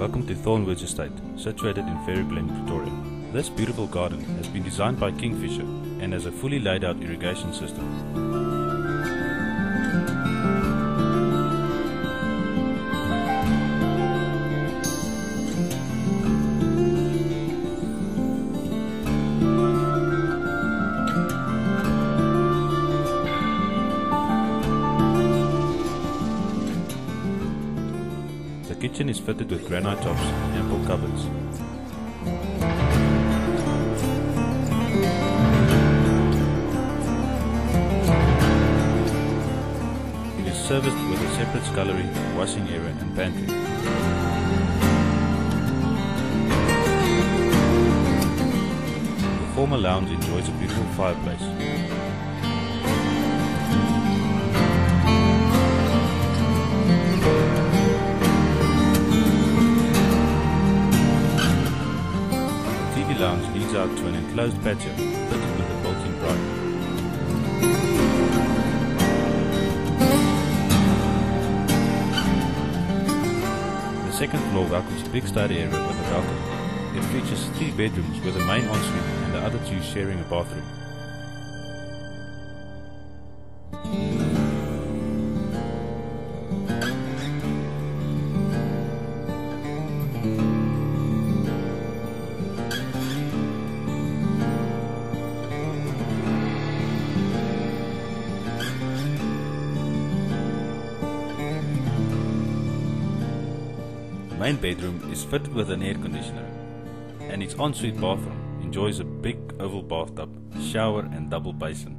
Welcome to Thornwoods Estate, situated in Ferryglen, Pretoria. This beautiful garden has been designed by Kingfisher and has a fully laid out irrigation system. The kitchen is fitted with granite tops and ample cupboards. It is serviced with a separate scullery, washing area and pantry. The former lounge enjoys a beautiful fireplace. The lounge leads out to an enclosed patio fitted with a built-in drive. The second floor welcomes a big study area with a balcony. It features 3 bedrooms with a main ensuite and the other 2 sharing a bathroom. The main bedroom is fitted with an air conditioner, and its ensuite bathroom enjoys a big oval bathtub, shower and double basin.